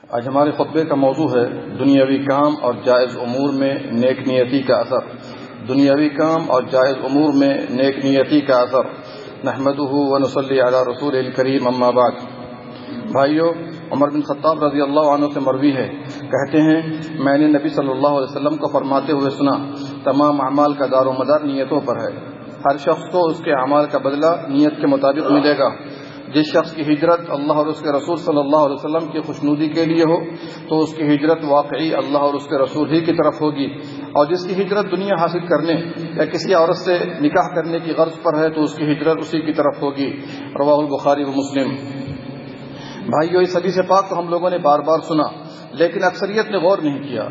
آج ہمارے خطبے کا موضوع ہے دنیاوی کام اور جائز امور میں نیک نیتی کا اثر۔ دنیاوی کام اور جائز امور میں نیک نیتی کا اثر۔ نحمدہ ونصلی علی رسول الکریم، اما بعد۔ بھائیو، عمر بن خطاب رضی اللہ عنہ سے مروی ہے، کہتے ہیں میں نے نبی صلی اللہ علیہ وسلم کو فرماتے ہوئے سنا، تمام اعمال کا دار و مدار نیتوں پر ہے۔ ہر شخص کو اس کے اعمال کا بدلہ نیت کے مطابق ملے گا۔ جس شخص کی ہجرت اللہ اور اس کے رسول صلی اللہ علیہ وسلم کی خوشنودی کے لیے ہو تو اس کی ہجرت واقعی اللہ اور اس کے رسول ہی کی طرف ہوگی، اور جس کی ہجرت دنیا حاصل کرنے یا کسی عورت سے نکاح کرنے کی غرض پر ہے تو اس کی ہجرت اسی کی طرف ہوگی۔ رواہ البخاری و مسلم۔ بھائیو، اس حدیث پاک کو ہم لوگوں نے بار بار سنا لیکن اکثریت نے غور نہیں کیا۔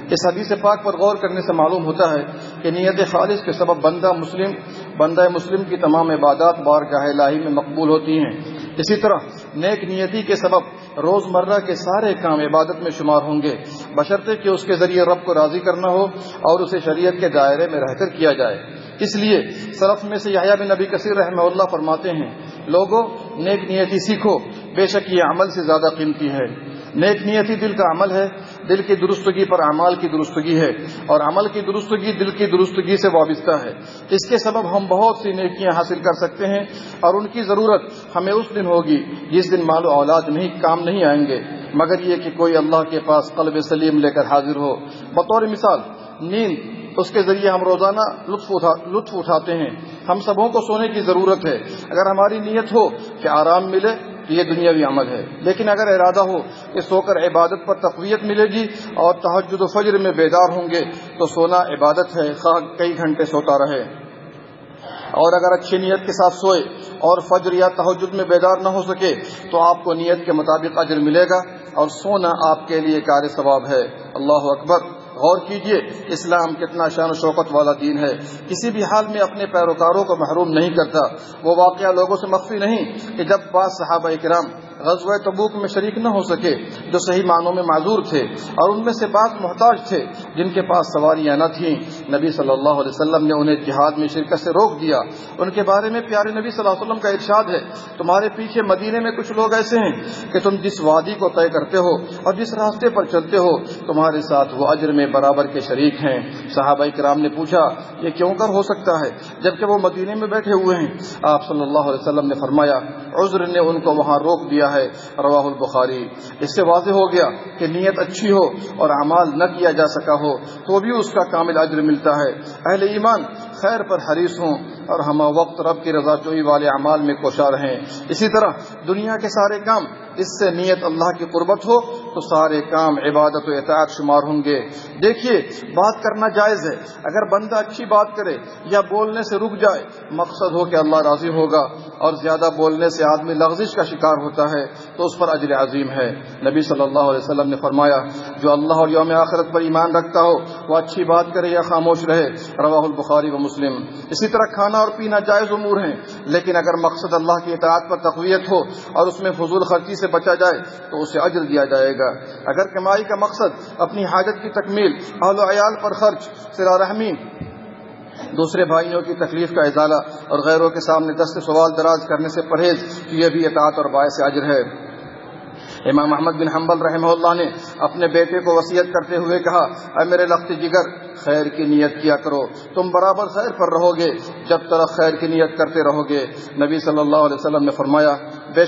اس حدیث پاک پر غور کرنے سے معلوم ہوتا ہے کہ نیت خالص کے سبب بندہ مسلم کی تمام عبادات بارگاہ الہی میں مقبول ہوتی ہیں۔ اسی طرح نیک نیتی کے سبب روزمرہ کے سارے کام عبادت میں شمار ہوں گے، بشرطے کہ اس کے ذریعے رب کو راضی کرنا ہو اور اسے شریعت کے دائرے میں رہ کر کیا جائے۔ اس لیے سلف میں سے یحییٰ بن ابی کثیر رحمہ اللہ فرماتے ہیں، لوگوں نیک نیتی سیکھو، بے شک یہ عمل سے زیادہ قیمتی ہے۔ نیک نیتی دل کا عمل ہے، دل کی درستگی پر اعمال کی درستگی ہے، اور عمل کی درستگی دل کی درستگی سے وابستہ ہے۔ اس کے سبب ہم بہت سی نیکیاں حاصل کر سکتے ہیں، اور ان کی ضرورت ہمیں اس دن ہوگی جس دن مال و اولاد کام نہیں آئیں گے، مگر یہ کہ کوئی اللہ کے پاس قلب سلیم لے کر حاضر ہو۔ بطور مثال نیند، اس کے ذریعے ہم روزانہ لطف اٹھاتے ہیں۔ ہم سبوں کو سونے کی ضرورت ہے۔ اگر ہماری نیت ہو کہ آرام ملے تو یہ دنیاوی عمل ہے، لیکن اگر ارادہ ہو کہ سو کر عبادت پر تقویت ملے گی اور تہجد و فجر میں بیدار ہوں گے تو سونا عبادت ہے، خواہ کئی گھنٹے سوتا رہے۔ اور اگر اچھی نیت کے ساتھ سوئے اور فجر یا تہجد میں بیدار نہ ہو سکے تو آپ کو نیت کے مطابق اجر ملے گا، اور سونا آپ کے لیے کار ثواب ہے۔ اللہ اکبر! غور کیجئے، اسلام کتنا شان و شوکت والا دین ہے، کسی بھی حال میں اپنے پیروکاروں کو محروم نہیں کرتا۔ وہ واقعہ لوگوں سے مخفی نہیں کہ جب بعض صحابہ کرام غزوہ تبوک میں شریک نہ ہو سکے، جو صحیح معنوں میں معذور تھے، اور ان میں سے بعض محتاج تھے جن کے پاس سواریاں نہ تھیں، نبی صلی اللہ علیہ وسلم نے انہیں جہاد میں شرکت سے روک دیا۔ ان کے بارے میں پیارے نبی صلی اللہ علیہ وسلم کا ارشاد ہے، تمہارے پیچھے مدینے میں کچھ لوگ ایسے ہیں کہ تم جس وادی کو طے کرتے ہو اور جس راستے پر چلتے ہو تمہارے ساتھ وہ اجر میں برابر کے شریک ہیں۔ صحابہ کرام نے پوچھا، یہ کیوں کر ہو سکتا ہے جبکہ وہ مدینے میں بیٹھے ہوئے ہیں؟ آپ صلی اللہ علیہ وسلم نے فرمایا، عذر نے ان کو وہاں روک دیا ہے۔ رواہ البخاری۔ اس سے واضح ہو گیا کہ نیت اچھی ہو اور اعمال نہ کیا جا سکا ہو تو بھی اس کا کامل اجر ملتا ہے۔ اہل ایمان خیر پر حریص ہوں اور ہم وقت رب کی رضا جوئی والے اعمال میں کوشاں رہیں۔ اسی طرح دنیا کے سارے کام اس سے نیت اللہ کی قربت ہو تو سارے کام عبادت و اطاعت شمار ہوں گے۔ دیکھیے، بات کرنا جائز ہے، اگر بندہ اچھی بات کرے یا بولنے سے رک جائے، مقصد ہو کہ اللہ راضی ہوگا، اور زیادہ بولنے سے آدمی لغزش کا شکار ہوتا ہے تو اس پر اجر عظیم ہے۔ نبی صلی اللہ علیہ وسلم نے فرمایا، جو اللہ اور یوم آخرت پر ایمان رکھتا ہو وہ اچھی بات کرے یا خاموش رہے۔ رواہ البخاری و مسلم۔ اسی طرح کھانا اور پینا جائز امور ہیں، لیکن اگر مقصد اللہ کی اطاعت پر تقویت ہو اور اس میں فضول خرچی سے بچا جائے تو اسے اجر دیا جائے گا۔ اگر کمائی کا مقصد اپنی حاجت کی تکمیل، اہل و عیال پر خرچ، صلہ رحمی، دوسرے بھائیوں کی تکلیف کا ازالہ اور غیروں کے سامنے دست سوال دراز کرنے سے پرہیز، تو یہ بھی اطاعت اور باعث اجر ہے۔ امام احمد بن حنبل رحمہ اللہ نے اپنے بیٹے کو وصیت کرتے ہوئے کہا، اے میرے لخت جگر، خیر کی نیت کیا کرو، تم برابر خیر پر رہو گے جب تک خیر کی نیت کرتے رہو گے۔ نبی صلی اللہ علیہ وسلم نے فرمایا، بے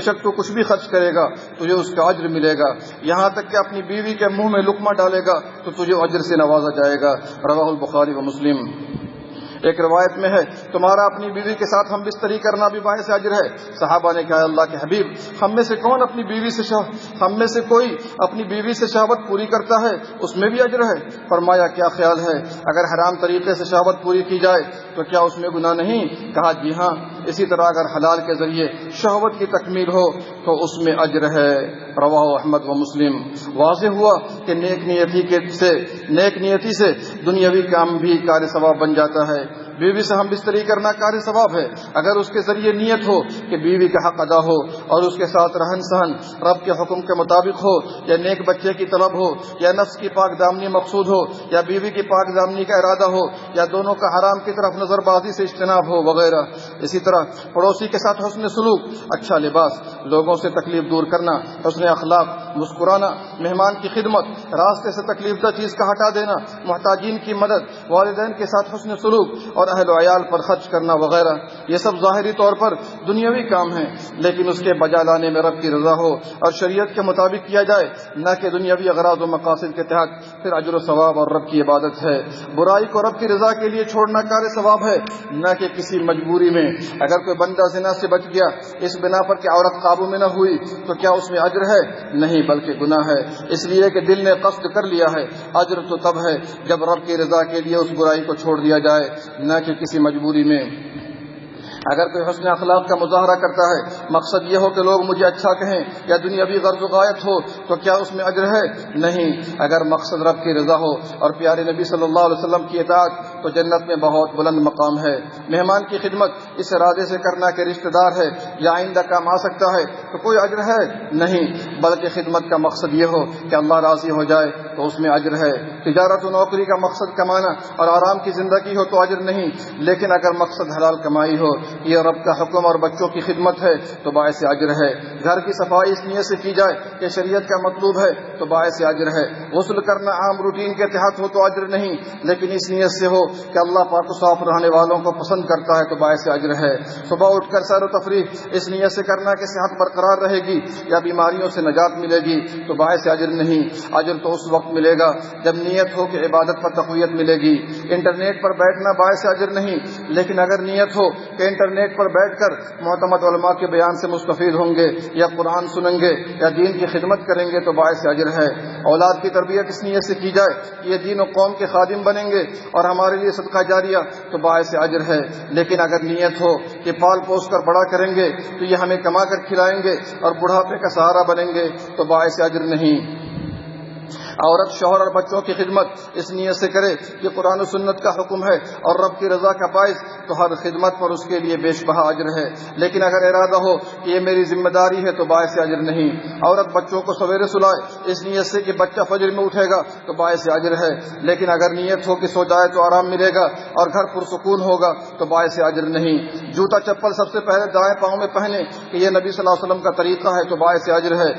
شک تو کچھ بھی خرچ کرے گا تجھے اس کا اجر ملے گا، یہاں تک کہ اپنی بیوی کے منہ میں لقمہ ڈالے گا تو تجھے اجر سے نوازا جائے گا۔ رواہ البخاری و مسلم۔ ایک روایت میں ہے، تمہارا اپنی بیوی کے ساتھ ہم بستری کرنا بھی باعث اجر ہے۔ صحابہ نے کہا، اللہ کے حبیب، ہم میں سے کوئی اپنی بیوی سے شہوت پوری کرتا ہے، اس میں بھی اجر ہے؟ فرمایا، کیا خیال ہے اگر حرام طریقے سے شہوت پوری کی جائے تو کیا اس میں گناہ نہیں؟ کہا، جی ہاں۔ اسی طرح اگر حلال کے ذریعے شہوت کی تکمیل ہو تو اس میں اجر ہے۔ رواہ احمد و مسلم۔ واضح ہوا کہ نیک نیتی سے دنیاوی کام بھی کار ثواب بن جاتا ہے۔ بیوی سے ہم بستری کرنا کار ثواب ہے اگر اس کے ذریعے نیت ہو کہ بیوی کا حق ادا ہو اور اس کے ساتھ رہن سہن رب کے حکم کے مطابق ہو، یا نیک بچے کی طلب ہو، یا نفس کی پاک دامنی مقصود ہو، یا بیوی کی پاک دامنی کا ارادہ ہو، یا دونوں کا حرام کی طرف نظر بازی سے اجتناب ہو وغیرہ۔ اسی طرح پڑوسی کے ساتھ حسن سلوک، اچھا لباس، لوگوں سے تکلیف دور کرنا، حسن اخلاق، مسکرانا، مہمان کی خدمت، راستے سے تکلیف دہ چیز کا ہٹا دینا، محتاجین کی مدد، والدین کے ساتھ حسن سلوک اور اہل و عیال پر خرچ کرنا وغیرہ، یہ سب ظاہری طور پر دنیاوی کام ہیں، لیکن اس کے بجا لانے میں رب کی رضا ہو اور شریعت کے مطابق کیا جائے، نہ کہ دنیاوی اغراض و مقاصد کے تحت، پھر اجر و ثواب اور رب کی عبادت ہے۔ برائی کو رب کی رضا کے لیے چھوڑنا کار ثواب ہے، نہ کہ کسی مجبوری میں۔ اگر کوئی بندہ زنا سے بچ گیا اس بنا پر کہ عورت قابو میں نہ ہوئی تو کیا اس میں اجر ہے؟ نہیں، بلکہ گناہ ہے، اس لیے کہ دل نے قصد کر لیا ہے۔ اجر تو تب ہے جب رب کی رضا کے لیے اس برائی کو چھوڑ دیا جائے، نہ کہ کسی مجبوری میں۔ اگر کوئی حسن اخلاق کا مظاہرہ کرتا ہے، مقصد یہ ہو کہ لوگ مجھے اچھا کہیں یا دنیاوی غرض و غایت ہو، تو کیا اس میں اجر ہے؟ نہیں، اگر مقصد رب کی رضا ہو اور پیارے نبی صلی اللہ علیہ وسلم کی اطاعت، تو جنت میں بہت بلند مقام ہے۔ مہمان کی خدمت اس ارادے سے کرنا کہ رشتہ دار ہے یا آئندہ کام آ سکتا ہے تو کوئی اجر ہے؟ نہیں، بلکہ خدمت کا مقصد یہ ہو کہ اللہ راضی ہو جائے تو اس میں اجر ہے۔ تجارت و نوکری کا مقصد کمانا اور آرام کی زندگی ہو تو اجر نہیں، لیکن اگر مقصد حلال کمائی ہو، یہ رب کا حکم اور بچوں کی خدمت ہے تو باعث اجر ہے۔ گھر کی صفائی اس نیت سے کی جائے کہ شریعت کا مطلوب ہے تو باعث اجر ہے۔ غسل کرنا عام روٹین کے تحت ہو تو اجر نہیں، لیکن اس نیت سے ہو کہ اللہ پاک و صاف رہنے والوں کو پسند کرتا ہے تو باعث اجر ہے۔ صبح اٹھ کر سیر و تفریح اس نیت سے کرنا کہ صحت برقرار رہے گی یا بیماریوں سے نجات ملے گی تو باعث اجر نہیں، اجر تو اس وقت ملے گا جب نیت ہو کہ عبادت پر تقویت ملے گی۔ انٹرنیٹ پر بیٹھنا باعث اجر نہیں، لیکن اگر نیت ہو کہ انٹرنیٹ پر بیٹھ کر معتمد علماء کے بیان سے مستفید ہوں گے یا قرآن سنیں گے یا دین کی خدمت کریں گے تو باعث اجر ہے۔ اولاد کی تربیت اس نیت سے کی جائے کہ یہ دین و قوم کے خادم بنیں گے اور ہمارے لیے صدقہ جاریہ تو باعث اجر ہے، لیکن اگر نیت ہو کہ پال پوس کر بڑا کریں گے تو یہ ہمیں کما کر کھلائیں گے اور بڑھاپے کا سہارا بنیں گے تو باعث اجر نہیں۔ عورت شوہر اور بچوں کی خدمت اس نیت سے کرے کہ قرآن و سنت کا حکم ہے اور رب کی رضا کا باعث تو ہر خدمت پر اس کے لیے بیش بہا اجر ہے، لیکن اگر ارادہ ہو کہ یہ میری ذمہ داری ہے تو باعث اجر نہیں۔ عورت بچوں کو سویرے سلائے اس نیت سے کہ بچہ فجر میں اٹھے گا تو باعث اجر ہے، لیکن اگر نیت ہو کہ سو جائے تو آرام ملے گا اور گھر پرسکون ہوگا تو باعث اجر نہیں۔ جوتا چپل سب سے پہلے دائیں پاؤں میں پہنے کہ یہ نبی صلی اللہ علیہ وسلم کا طریقہ ہے تو باعث اجر ہے،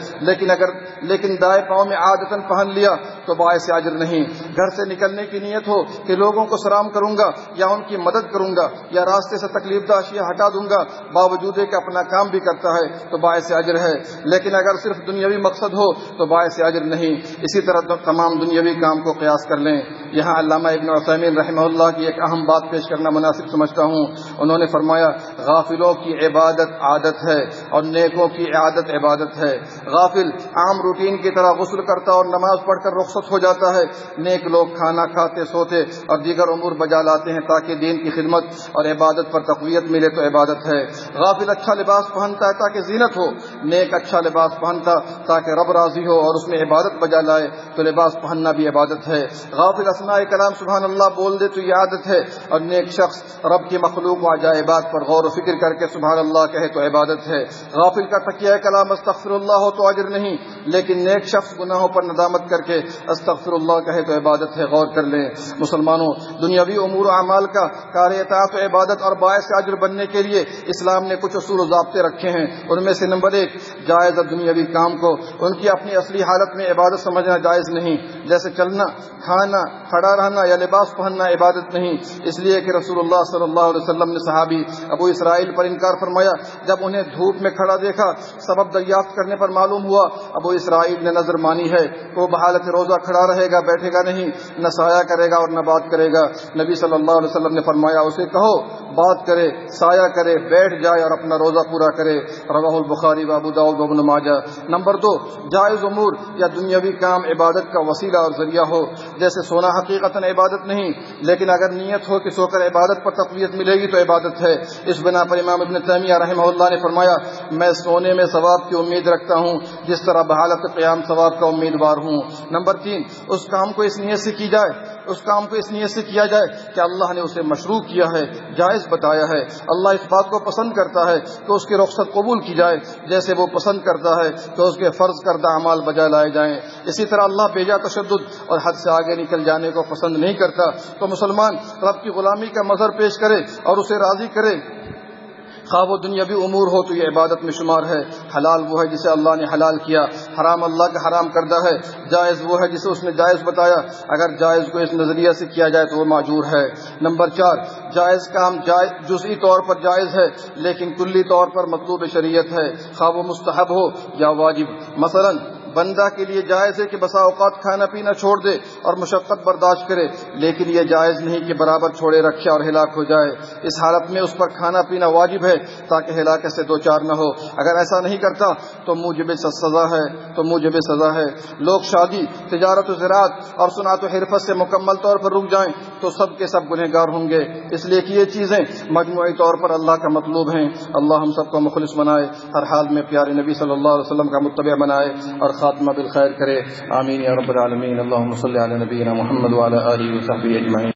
لیکن دائیں پاؤں میں عادتاً پہن لیا تو باعث اجر نہیں۔ گھر سے نکلنے کی نیت ہو کہ لوگوں کو سلام کروں گا یا ان کی مدد کروں گا یا راستے سے تکلیف دہ اشیاء ہٹا دوں گا، باوجود کہ اپنا کام بھی کرتا ہے تو باعث اجر ہے، لیکن اگر صرف دنیاوی مقصد ہو تو باعث اجر نہیں۔ اسی طرح تمام دنیاوی کام کو قیاس کر لیں۔ یہاں علامہ ابن عثیمین رحمہ اللہ کی ایک اہم بات پیش کرنا مناسب سمجھتا ہوں۔ انہوں نے فرمایا غافلوں کی عبادت عادت ہے اور نیکوں کی عادت عبادت ہے۔ غافل عام روٹین کی طرح غسل کرتا اور نماز پڑھ کر رخصت ہو جاتا ہے، نیک لوگ کھانا کھاتے سوتے اور دیگر امور بجا لاتے ہیں تاکہ دین کی خدمت اور عبادت پر تقویت ملے تو عبادت ہے۔ غافل اچھا لباس پہنتا ہے تاکہ زینت ہو، نیک اچھا لباس پہنتا تاکہ رب راضی ہو اور اس میں عبادت بجا لائے تو لباس پہننا بھی عبادت ہے۔ غافل اسماء کلام سبحان اللہ بول دے تو یہ عادت ہے، اور نیک شخص رب کی مخلوق و عجائبات پر غور و فکر کر کے سبحان اللہ کہے تو عبادت ہے۔ غافل کا تکیہ کلام استغفر اللہ ہو تو اجر نہیں، لیکن نیک شخص گناہوں پر ندامت کر کے استغفر اللہ کہے تو عبادت ہے۔ غور کر لیں مسلمانوں، دنیاوی امور و اعمال کا کار اطاعت و عبادت اور باعث اجر بننے کے لیے اسلام نے کچھ اصول و ضابطے رکھے ہیں۔ ان میں سے نمبر 1، جائز دنیاوی کام کو ان کی اپنی اصلی حالت میں عبادت سمجھنا جائز نہیں، جیسے چلنا، کھانا، کھڑا رہنا یا لباس پہننا عبادت نہیں، اس لیے کہ رسول اللہ صلی اللہ علیہ وسلم نے صحابی ابو اسرائیل پر انکار فرمایا جب انہیں دھوپ میں کھڑا دیکھا، سبب دریافت کرنے پر معلوم ہوا ابو اسرائیل نے نظر مانی ہے، وہ بحالت روزہ کھڑا رہے گا، بیٹھے گا نہیں، نہ سایہ کرے گا اور نہ بات کرے گا۔ نبی صلی اللہ علیہ وسلم نے فرمایا اسے کہو بات کرے، سایہ کرے، بیٹھ جائے اور اپنا روزہ پورا کرے۔ رواہ البخاری و ابو داؤد و ابن ماجہ۔ نمبر 2، جائز امور یا دنیاوی کام عبادت کا وسیلہ اور ذریعہ ہو، جیسے سونا حقیقتاً عبادت نہیں، لیکن اگر نیت ہو کہ سو کر عبادت پر تقویت ملے گی تو عبادت ہے۔ اس بنا پر امام ابن تیمیہ رحمہ اللہ نے فرمایا میں سونے میں ثواب کی امید رکھتا ہوں جس طرح بحالت قیام ثواب کا امیدوار ہوں۔ نمبر 3، اس کام کو اس نیت سے کیا جائے کہ اللہ نے اسے مشروع کیا ہے، جائز بتایا ہے۔ اللہ اس بات کو پسند کرتا ہے کہ اس کی رخصت قبول کی جائے، جیسے وہ پسند کرتا ہے کہ اس کے فرض کردہ اعمال بجا لائے جائیں۔ اسی طرح اللہ بیجا تشدد اور حد سے آگے نکل جانے کو پسند نہیں کرتا، تو مسلمان رب کی غلامی کا مظہر پیش کرے اور اسے راضی کرے خواہ وہ دنیاوی امور ہو تو یہ عبادت میں شمار ہے۔ حلال وہ ہے جسے اللہ نے حلال کیا، حرام اللہ کا حرام کردہ ہے، جائز وہ ہے جسے اس نے جائز بتایا، اگر جائز کو اس نظریہ سے کیا جائے تو وہ معجور ہے۔ نمبر 4، جائز کام جزئی طور پر جائز ہے لیکن کلی طور پر مطلوب شریعت ہے، خواہ وہ مستحب ہو یا واجب۔ مثلا بندہ کے لیے جائز ہے کہ بسا اوقات کھانا پینا چھوڑ دے اور مشقت برداشت کرے، لیکن یہ جائز نہیں کہ برابر چھوڑے رکھے اور ہلاک ہو جائے۔ اس حالت میں اس پر کھانا پینا واجب ہے تاکہ ہلاکت سے دوچار نہ ہو۔ اگر ایسا نہیں کرتا تو موجب سزا ہے۔ لوگ شادی، تجارت و زراعت اور صنعت و حرفت سے مکمل طور پر رک جائیں تو سب کے سب گنہگار ہوں گے، اس لیے کہ یہ چیزیں مجموعی طور پر اللہ کا مطلوب ہیں۔ اللہ ہم سب کو مخلص بنائے، ہر حال میں پیارے نبی صلی اللہ علیہ وسلم کا متبع بنائے اور خاتمہ بالخیر کرے، آمین یا رب العالمین۔ اللہم صلی علی نبینا محمد وعلی آلہ وصحبہ اجمعین۔